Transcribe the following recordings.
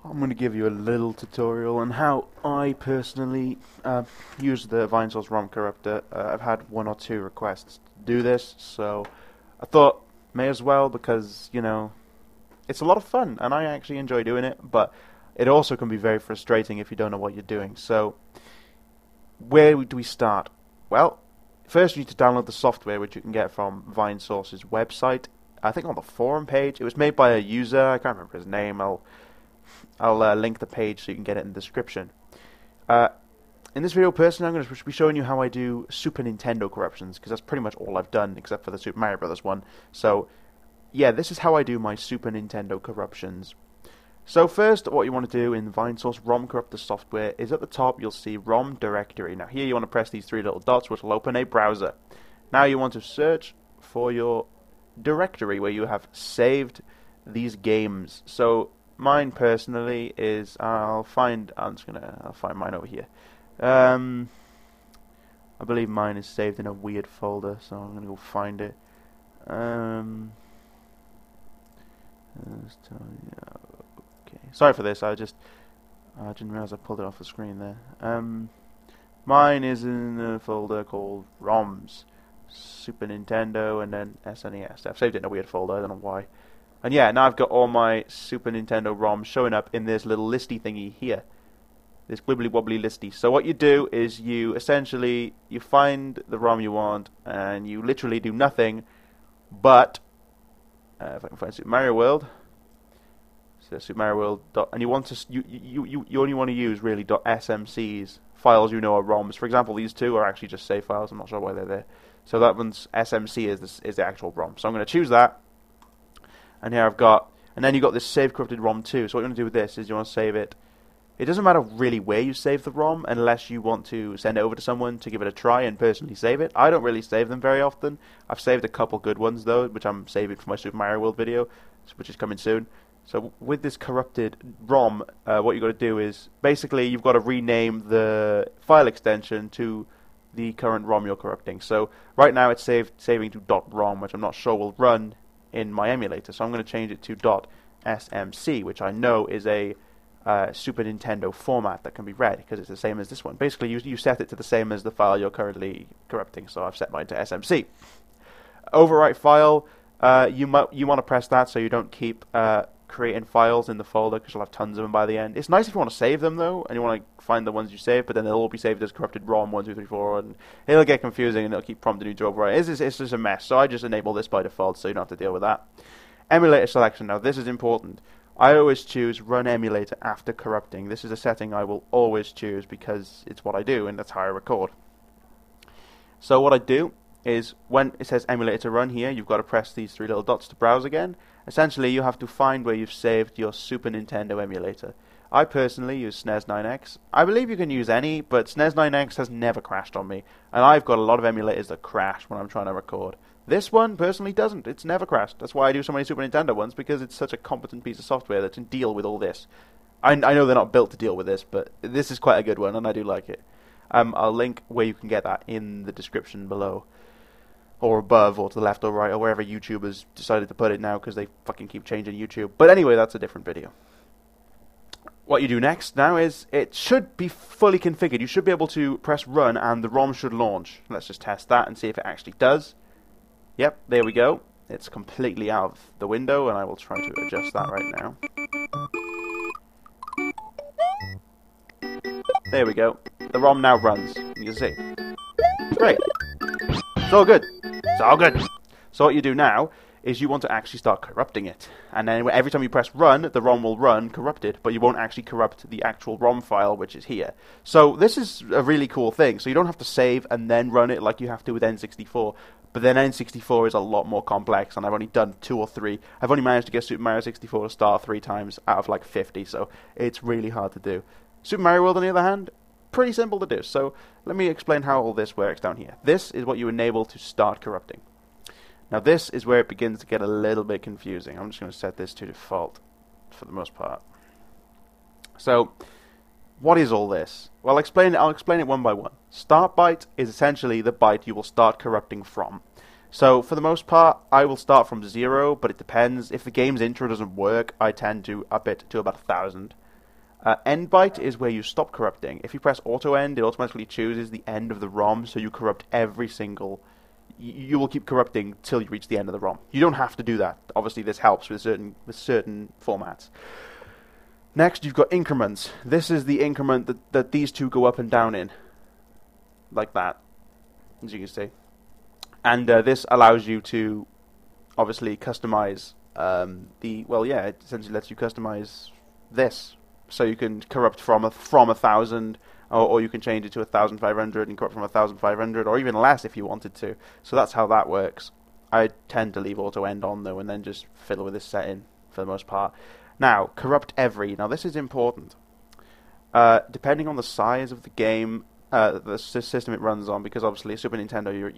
I'm going to give you a little tutorial on how I personally use the Vinesauce Rom Corruptor. I've had one or two requests to do this, so I thought may as well because, you know, it's a lot of fun and I actually enjoy doing it, but it also can be very frustrating if you don't know what you're doing. So, where do we start? Well, first you need to download the software, which you can get from Vinesauce's website. I think on the forum page. It was made by a user. I can't remember his name. I'll link the page so you can get it in the description. In this video, personally, I'm going to be showing you how I do Super Nintendo corruptions, because that's pretty much all I've done, except for the Super Mario Bros. One. So, yeah, this is how I do my Super Nintendo corruptions. So first, what you want to do in Vinesauce Rom Corruptor software is at the top you'll see ROM directory. Now here you want to press these three little dots, which will open a browser. Now you want to search for your directory where you have saved these games. So mine personally is I'll find mine over here. I believe mine is saved in a weird folder, so I'm gonna go find it. Okay, sorry for this. I didn't realize I pulled it off the screen there. Mine is in a folder called ROMs, Super Nintendo, and then SNES. I've saved it in a weird folder. I don't know why. And yeah, now I've got all my Super Nintendo ROMs showing up in this little listy thingy here. This wibbly wobbly listy. So what you do is you find the ROM you want, and you literally do nothing but if I can find Super Mario World. So Super Mario World and you want to you only want to use really .smcs files you know are ROMs. For example, these two are actually just save files. I'm not sure why they're there. So that one's SMC is the actual ROM. So I'm going to choose that. And here I've got, and then you've got this save corrupted ROM too. So what you want to do with this is you want to save it. It doesn't matter really where you save the ROM unless you want to send it over to someone to give it a try and personally save it. I don't really save them very often. I've saved a couple good ones though, which I'm saving for my Super Mario World video, which is coming soon. So with this corrupted ROM, what you've got to do is basically you've got to rename the file extension to the current ROM you're corrupting. So right now it's saving to .rom, which I'm not sure will run in my emulator. So I'm going to change it to .smc, which I know is a Super Nintendo format that can be read because it's the same as this one. Basically, you set it to the same as the file you're currently corrupting. So I've set mine to SMC. Overwrite file. You want to press that so you don't keep creating files in the folder because you'll have tons of them by the end. It's nice if you want to save them though, and you want to find the ones you save, but then they'll all be saved as corrupted ROM 1, 2, 3, 4, and it'll get confusing and it'll keep prompting you to overwrite. It's just a mess. So I just enable this by default so you don't have to deal with that. Emulator selection. Now this is important. I always choose run emulator after corrupting. This is a setting I will always choose because it's what I do and that's how I record. So what I do is when it says emulator to run here, you've got to press these three little dots to browse again. Essentially, you have to find where you've saved your Super Nintendo emulator. I personally use SNES 9X. I believe you can use any, but SNES 9X has never crashed on me. And I've got a lot of emulators that crash when I'm trying to record. This one personally doesn't. It's never crashed. That's why I do so many Super Nintendo ones, because it's such a competent piece of software that can deal with all this. I know they're not built to deal with this, but this is quite a good one, and I do like it. I'll link where you can get that in the description below, or above, or to the left or right, or wherever YouTube has decided to put it now, because they fucking keep changing YouTube. But anyway, that's a different video. What you do next now is, it should be fully configured. You should be able to press run, and the ROM should launch. Let's just test that and see if it actually does. Yep, there we go. It's completely out of the window, and I will try to adjust that right now. There we go. The ROM now runs. You can see. Great. It's all good. It's all good. So what you do now is you want to actually start corrupting it. And then every time you press run, the ROM will run corrupted, but you won't actually corrupt the actual ROM file, which is here. So this is a really cool thing. So you don't have to save and then run it like you have to with N64. But then N64 is a lot more complex, and I've only done 2 or 3. I've only managed to get Super Mario 64 to start 3 times out of like 50, so it's really hard to do. Super Mario World, on the other hand, pretty simple to do. So let me explain how all this works down here. This is what you enable to start corrupting. Now this is where it begins to get a little bit confusing. I'm just going to set this to default for the most part. So what is all this? Well, I'll explain it one by one. Start byte is essentially the byte you will start corrupting from. So for the most part, I will start from 0, but it depends. If the game's intro doesn't work, I tend to up it to about 1000. End byte is where you stop corrupting. If you press auto end, it automatically chooses the end of the ROM, so you corrupt every single. You will keep corrupting till you reach the end of the ROM. You don't have to do that. Obviously, this helps with certain formats. Next, you've got increments. This is the increment that these two go up and down in, like that, as you can see. And this allows you to obviously customize it essentially lets you customize this. So you can corrupt from 1,000, or you can change it to 1,500 and corrupt from 1,500, or even less if you wanted to. So that's how that works. I tend to leave auto end on though, and then just fiddle with this setting for the most part. Now, corrupt every. Now this is important. Depending on the size of the game, the system it runs on, because obviously Super Nintendo,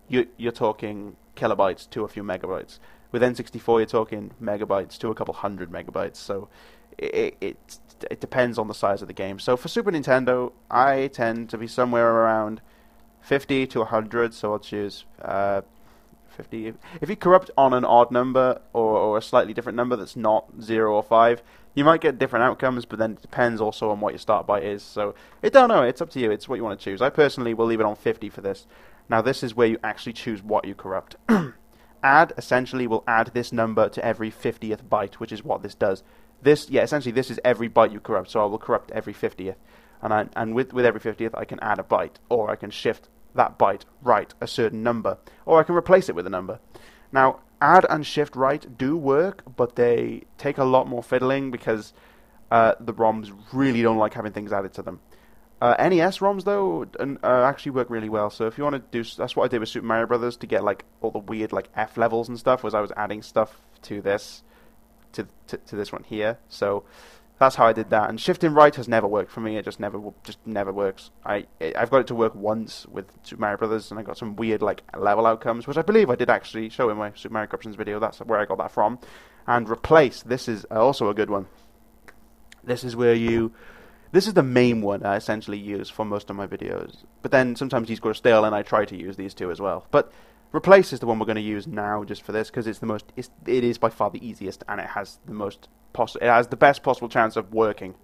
you're talking kilobytes to a few megabytes. With N64, you're talking megabytes to a couple hundred megabytes. So it depends on the size of the game. So for Super Nintendo, I tend to be somewhere around 50 to 100. So I'll choose 50. If you corrupt on an odd number or a slightly different number that's not 0 or 5, you might get different outcomes, but then it depends also on what your start byte is. So I don't know. It's up to you. It's what you want to choose. I personally will leave it on 50 for this. Now this is where you actually choose what you corrupt. Add essentially will add this number to every 50th byte, which is what this does. Essentially this is every byte you corrupt, so I will corrupt every 50th. And with every 50th I can add a byte, or I can shift that byte right a certain number, or I can replace it with a number. Now, add and shift right do work, but they take a lot more fiddling because the ROMs really don't like having things added to them. NES ROMs, though, actually work really well. So if you want to do... That's what I did with Super Mario Brothers to get like all the weird like F levels and stuff, was I was adding stuff to this, to this one here. So that's how I did that. And shifting right has never worked for me. It just never works. I've got it to work once with Super Mario Brothers, and I got some weird like level outcomes, which I believe I did actually show in my Super Mario Corruptions video. That's where I got that from. And replace. This is also a good one. This is where you... This is the main one I essentially use for most of my videos. But then sometimes these go stale, and I try to use these two as well. But replace is the one we're going to use now, just for this, because it's the most. It is by far the easiest, and it has the most it has the best possible chance of working.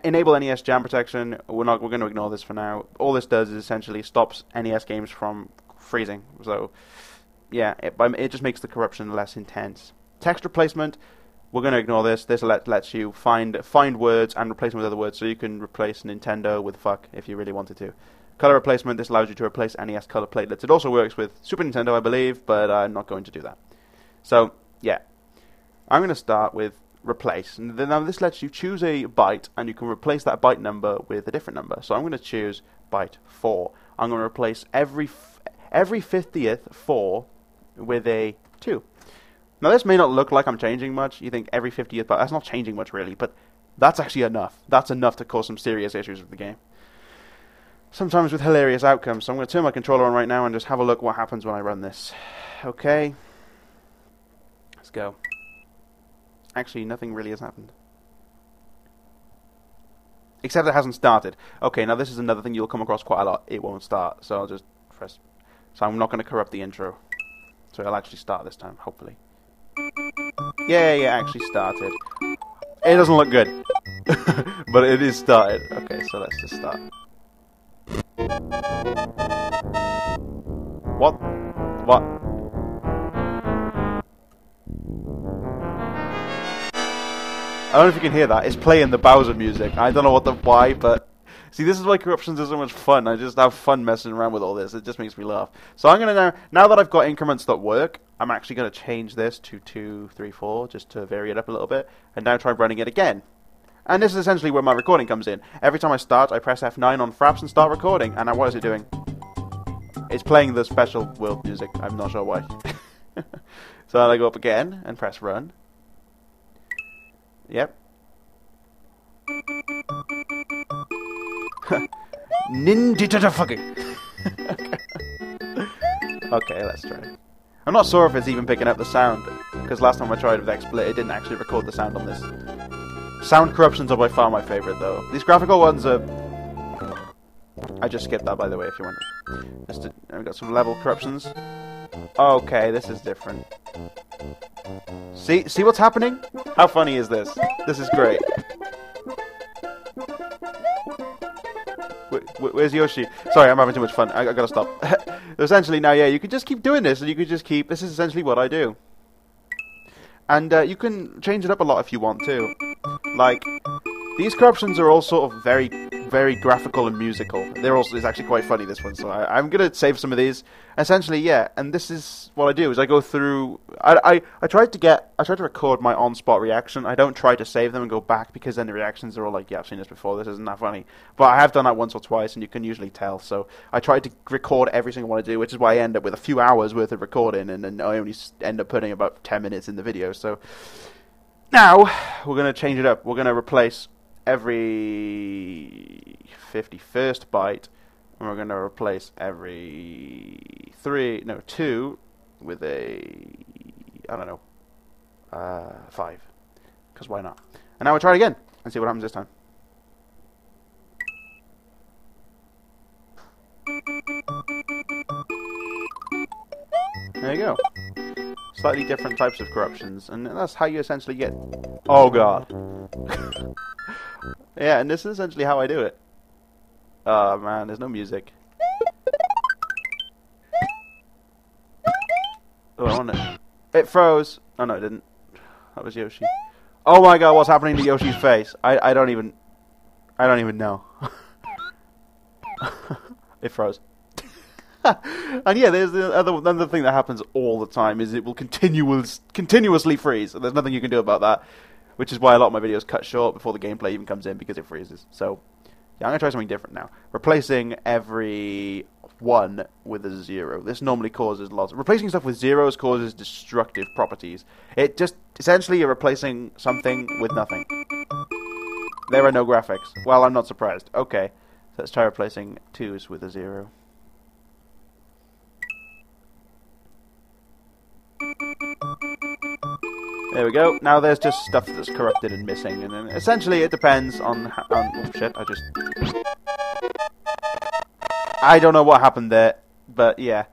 Enable NES jam protection. We're going to ignore this for now. All this does is essentially stops NES games from freezing. So yeah, it just makes the corruption less intense. Text replacement. We're going to ignore this. This lets you find words and replace them with other words, so you can replace Nintendo with fuck if you really wanted to. Color replacement. This allows you to replace NES color platelets. It also works with Super Nintendo, I believe, but I'm not going to do that. So, yeah. I'm going to start with replace. And now this lets you choose a byte, and you can replace that byte number with a different number. So I'm going to choose byte 4. I'm going to replace every 50th 4 with a 2. Now, this may not look like I'm changing much. You think every 50th, but that's not changing much, really. But that's actually enough. That's enough to cause some serious issues with the game. Sometimes with hilarious outcomes. So I'm going to turn my controller on right now and just have a look what happens when I run this. Okay. Let's go. Actually, nothing really has happened. Except it hasn't started. Okay, now this is another thing you'll come across quite a lot. It won't start. So I'll just press... So I'm not going to corrupt the intro. So it'll actually start this time, hopefully. Yeah, it actually started. It doesn't look good. But it is started. Okay, so let's just start. What? I don't know if you can hear that. It's playing the Bowser music. I don't know why, but... See, this is why Corruptions is so much fun. I just have fun messing around with all this. It just makes me laugh. So I'm going to now that I've got increments that work, I'm actually going to change this to 2, 3, 4, just to vary it up a little bit, and now try running it again. And this is essentially where my recording comes in. Every time I start, I press F9 on Fraps and start recording. And now what is it doing? It's playing the special world music. I'm not sure why. So I go up again and press run. Yep. Ninja fucking. Okay, let's try it. I'm not sure if it's even picking up the sound, because last time I tried with XSplit, it didn't actually record the sound on this. Sound corruptions are by far my favorite, though. These graphical ones are... I just skipped that, by the way, if you want. I've got some level corruptions. Okay, this is different. See what's happening? How funny is this? This is great. Where's Yoshi? Sorry, I'm having too much fun. I gotta stop. Essentially, now, yeah, you can just keep doing this, and you can just keep... This is essentially what I do. And you can change it up a lot if you want to. Like, these corruptions are all sort of very, very graphical and musical. It's actually quite funny, this one, so I'm gonna save some of these. Essentially, yeah, and this is what I do, is I go through... I try to record my on-spot reaction. I don't try to save them and go back, because then the reactions are all like, yeah, I've seen this before, this isn't that funny. But I have done that once or twice, and you can usually tell, so I try to record everything I want to do, which is why I end up with a few hours worth of recording, and then I only end up putting about 10 minutes in the video, so... Now, we're going to change it up. We're going to replace every 51st byte, and we're going to replace every 2 with a, I don't know, 5. Because why not? And now we'll try it again and see what happens this time. There you go. Slightly different types of corruptions, and that's how you essentially get... Oh god. Yeah, and this is essentially how I do it. Oh man, there's no music. Oh, I want it. It froze. Oh no, it didn't. That was Yoshi. Oh my god, what's happening to Yoshi's face? I don't even know. It froze. And yeah, there's the other thing that happens all the time is it will continuously freeze. There's nothing you can do about that, which is why a lot of my videos cut short before the gameplay even comes in, because it freezes. So yeah, I'm gonna try something different now. Replacing every 1 with a 0. This normally causes lots. Replacing stuff with zeros causes destructive properties. It just essentially you're replacing something with nothing. There are no graphics. Well, I'm not surprised. Okay, so let's try replacing 2s with a 0. There we go. Now there's just stuff that's corrupted and missing, and then essentially it depends on oh shit! I don't know what happened there, but yeah.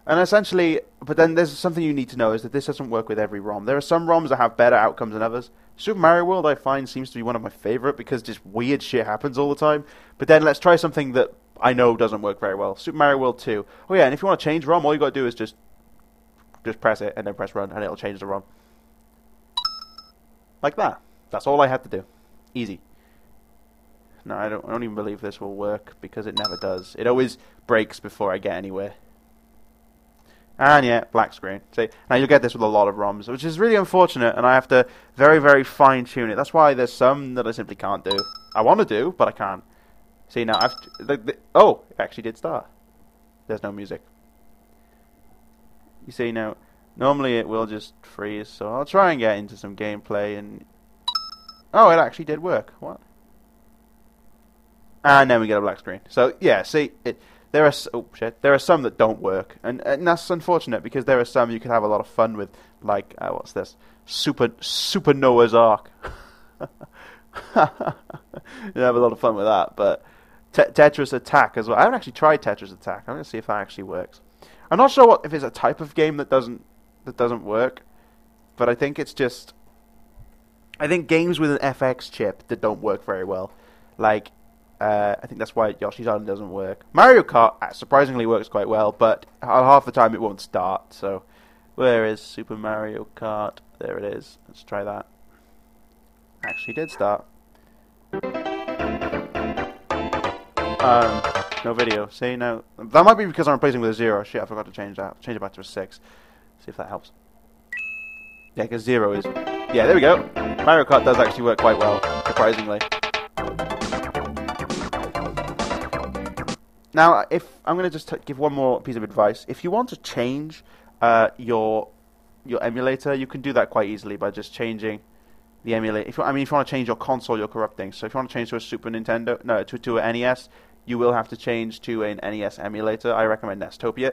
And essentially, but then there's something you need to know is that this doesn't work with every ROM. There are some ROMs that have better outcomes than others. Super Mario World I find seems to be one of my favorite because just weird shit happens all the time. But then let's try something that I know doesn't work very well. Super Mario World 2. Oh yeah, and if you want to change ROM, all you got to do is just press it and then press run, and it'll change the ROM. Like that. That's all I had to do. Easy. No, I don't even believe this will work because it never does. It always breaks before I get anywhere. And yeah, black screen. See, now you'll get this with a lot of ROMs, which is really unfortunate, and I have to very, very fine-tune it. That's why there's some that I simply can't do. I want to do, but I can't. See, now oh, it actually did start. There's no music. You see, now, normally it will just freeze, so I'll try and get into some gameplay, and... Oh, it actually did work. What? And then we get a black screen. So, yeah, see, there are some that don't work, and that's unfortunate, because there are some you could have a lot of fun with, like, what's this? Super Noah's Ark. You have a lot of fun with that, but Tetris Attack as well. I haven't actually tried Tetris Attack. I'm going to see if that actually works. I'm not sure if it's a type of game that doesn't work, but I think it's just... I think games with an FX chip that don't work very well, like, I think that's why Yoshi's Island doesn't work. Mario Kart surprisingly works quite well, but half the time it won't start, so... Where is Super Mario Kart? There it is. Let's try that. Actually did start. No video. See, now... That might be because I'm replacing with a 0. Shit, I forgot to change that. Change it back to a 6. See if that helps. Yeah, because 0 is... Yeah, there we go. Mario Kart does actually work quite well, surprisingly. Now, if... I'm going to just give one more piece of advice. If you want to change your emulator, you can do that quite easily by just changing the emulator. If you want to change your console, you're corrupting. So if you want to change to a Super Nintendo... No, to an NES... You will have to change to an NES emulator. I recommend Nestopia.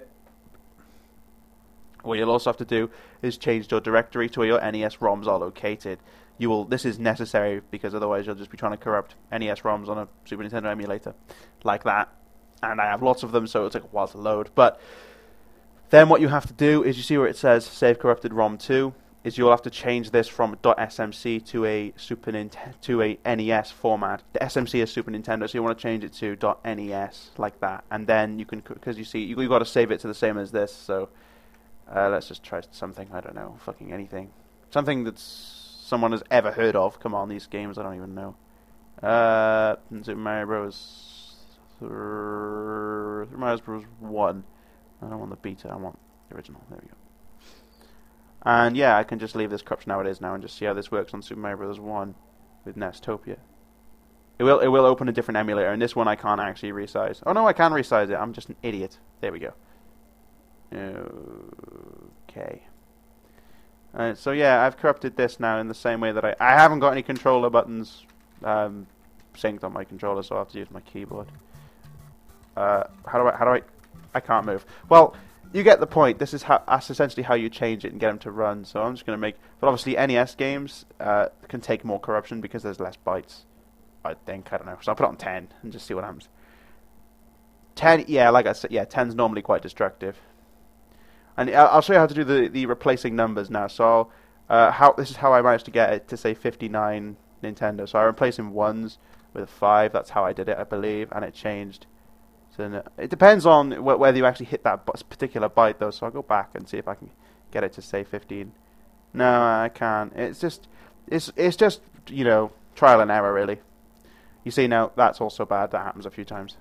What you'll also have to do is change your directory to where your NES ROMs are located. This is necessary because otherwise you'll just be trying to corrupt NES ROMs on a Super Nintendo emulator. Like that. And I have lots of them, so it'll take a while to load. But then what you have to do is, you see where it says Save Corrupted ROM 2? is you'll have to change this from .smc to a NES format. The SMC is Super Nintendo, so you want to change it to .NES like that, and then you can, because you see you got to save it to the same as this. So let's just try something, I don't know, fucking anything, something that someone has ever heard of. Come on, these games I don't even know. Super Mario Bros. Super Mario Bros. 1. I don't want the beta, I want the original. There we go. And yeah, I can just leave this corruption how it is now and just see how this works on Super Mario Bros. 1 with Nestopia. It will open a different emulator, and this one I can't actually resize. Oh no, I can resize it. I'm just an idiot. There we go. Okay. So yeah, I've corrupted this now in the same way that I haven't got any controller buttons synced on my controller, so I have to use my keyboard. How do I can't move. Well, you get the point. That's essentially how you change it and get them to run. So I'm just going to make... But obviously NES games can take more corruption because there's less bytes. I think. I don't know. So I'll put it on 10 and just see what happens. 10, yeah, like I said, yeah, 10's normally quite destructive. And I'll show you how to do the replacing numbers now. So this is how I managed to get it to say 59 Nintendo. So I replaced in 1s with a 5. That's how I did it, I believe. And it changed. So it depends on whether you actually hit that particular byte, though. So I'll go back and see if I can get it to say 15. No, I can't. It's just, you know, trial and error, really. You see now, that's also bad. That happens a few times.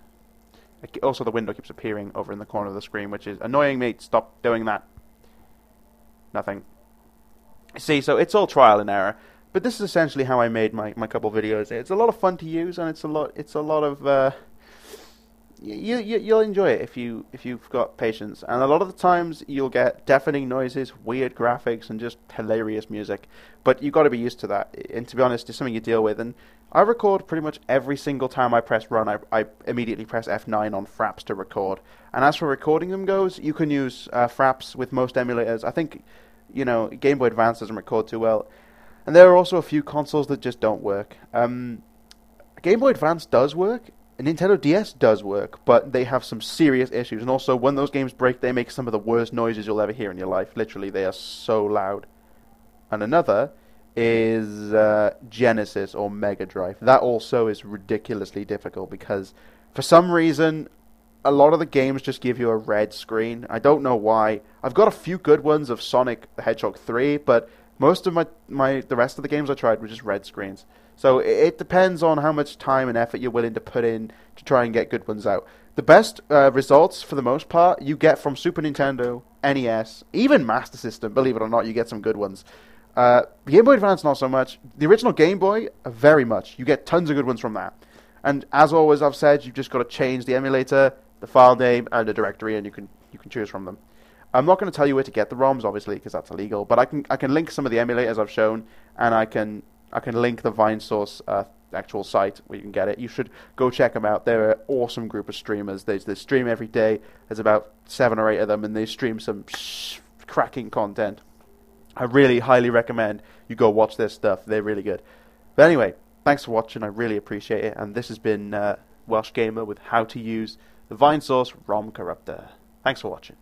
Also, the window keeps appearing over in the corner of the screen, which is annoying me. Stop doing that. Nothing. See, so it's all trial and error. But this is essentially how I made my couple videos. It's a lot of fun to use, and it's a lot of you'll enjoy it if you've got patience. And a lot of the times you'll get deafening noises, weird graphics, and just hilarious music. But you've got to be used to that. And to be honest, it's something you deal with. And I record pretty much every single time I press run. I immediately press F9 on fraps to record. And as for recording them goes, you can use fraps with most emulators. I think, you know, Game Boy Advance doesn't record too well. And there are also a few consoles that just don't work. Game Boy Advance does work. Nintendo DS does work, but they have some serious issues. And also, when those games break, they make some of the worst noises you'll ever hear in your life. Literally, they are so loud. And another is Genesis or Mega Drive. That also is ridiculously difficult because, for some reason, a lot of the games just give you a red screen. I don't know why. I've got a few good ones of Sonic the Hedgehog 3, but most of the rest of the games I tried were just red screens. So it depends on how much time and effort you're willing to put in to try and get good ones out. The best results, for the most part, you get from Super Nintendo, NES, even Master System. Believe it or not, you get some good ones. Game Boy Advance, not so much. The original Game Boy, very much. You get tons of good ones from that. And as always, I've said, you've just got to change the emulator, the file name, and the directory, and you can choose from them. I'm not going to tell you where to get the ROMs, obviously, because that's illegal. But I can link some of the emulators I've shown, and I can link the Vinesauce actual site where you can get it. You should go check them out. They're an awesome group of streamers. They stream every day. There's about 7 or 8 of them, and they stream some cracking content. I really highly recommend you go watch their stuff. They're really good. But anyway, thanks for watching. I really appreciate it. And this has been Welsh Gamer with how to use the Vinesauce Rom Corruptor. Thanks for watching.